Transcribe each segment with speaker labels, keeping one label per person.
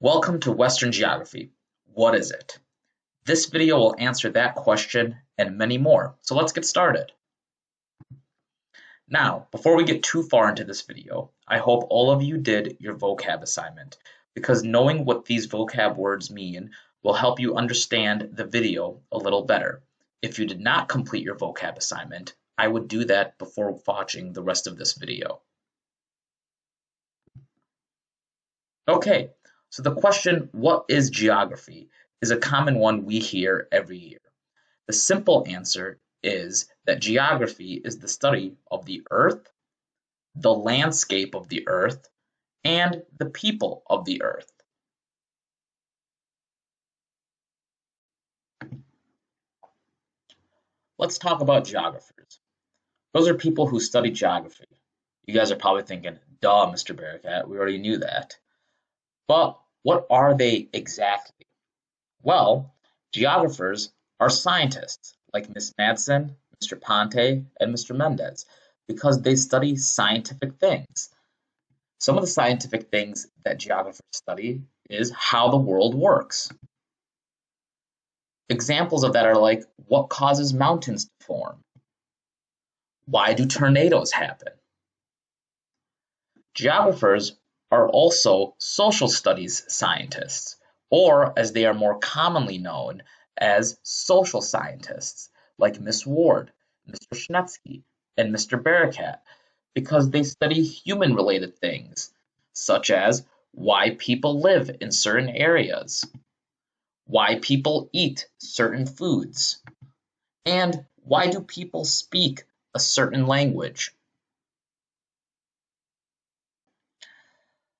Speaker 1: Welcome to Western Geography. What is it? This video will answer that question and many more, so let's get started. Now, before we get too far into this video, I hope all of you did your vocab assignment, because knowing what these vocab words mean will help you understand the video a little better. If you did not complete your vocab assignment, I would do that before watching the rest of this video. Okay, so the question, what is geography, is a common one we hear every year. The simple answer is that geography is the study of the earth, the landscape of the earth, and the people of the earth. Let's talk about geographers. Those are people who study geography. You guys are probably thinking, duh, Mr. Bearcat, we already knew that. But what are they exactly? Well, geographers are scientists like Ms. Madsen, Mr. Ponte, and Mr. Mendez because they study scientific things. Some of the scientific things that geographers study is how the world works. Examples of that are like what causes mountains to form? Why do tornadoes happen? Geographers are also social studies scientists, or as they are more commonly known as social scientists, like Miss Ward, Mr. Schnetsky, and Mr. Bearcat, because they study human-related things, such as why people live in certain areas, why people eat certain foods, and why do people speak a certain language.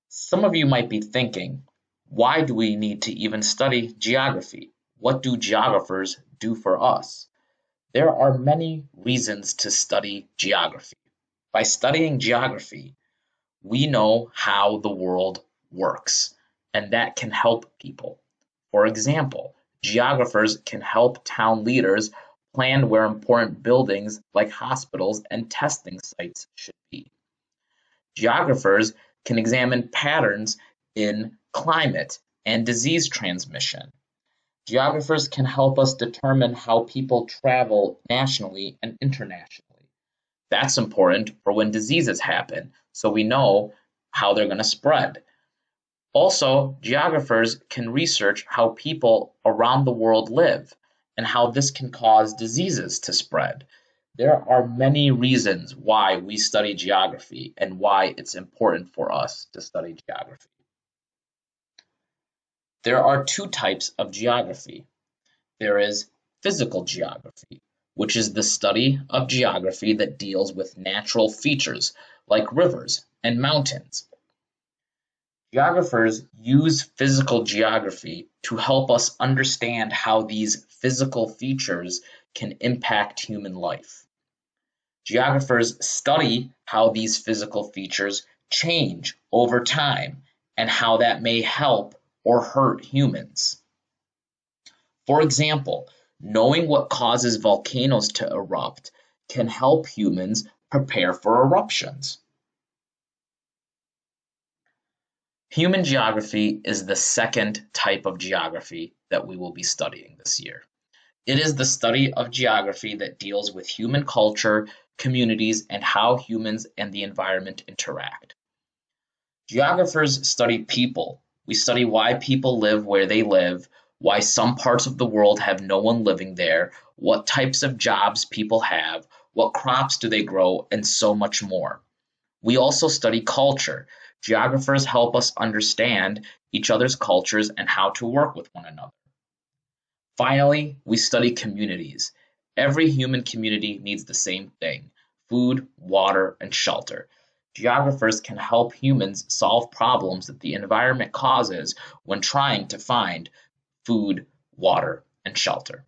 Speaker 1: Some of you might be thinking, why do we need to even study geography? What do geographers do for us? There are many reasons to study geography. By studying geography, we know how the world works, and that can help people. For example, geographers can help town leaders plan where important buildings like hospitals and testing sites should be. Geographers can examine patterns in climate and disease transmission. Geographers can help us determine how people travel nationally and internationally. That's important for when diseases happen, so we know how they're going to spread. Also, geographers can research how people around the world live and how this can cause diseases to spread. There are many reasons why we study geography and why it's important for us to study geography. There are two types of geography. There is physical geography, which is the study of geography that deals with natural features like rivers and mountains. Geographers use physical geography to help us understand how these physical features can impact human life. Geographers study how these physical features change over time and how that may help or hurt humans. For example, knowing what causes volcanoes to erupt can help humans prepare for eruptions. Human geography is the second type of geography that we will be studying this year. It is the study of geography that deals with human culture, communities, and how humans and the environment interact. Geographers study people. We study why people live where they live, why some parts of the world have no one living there, what types of jobs people have, what crops do they grow, and so much more. We also study culture. Geographers help us understand each other's cultures and how to work with one another. Finally, we study communities. Every human community needs the same thing: food, water, and shelter. Geographers can help humans solve problems that the environment causes when trying to find food, water, and shelter.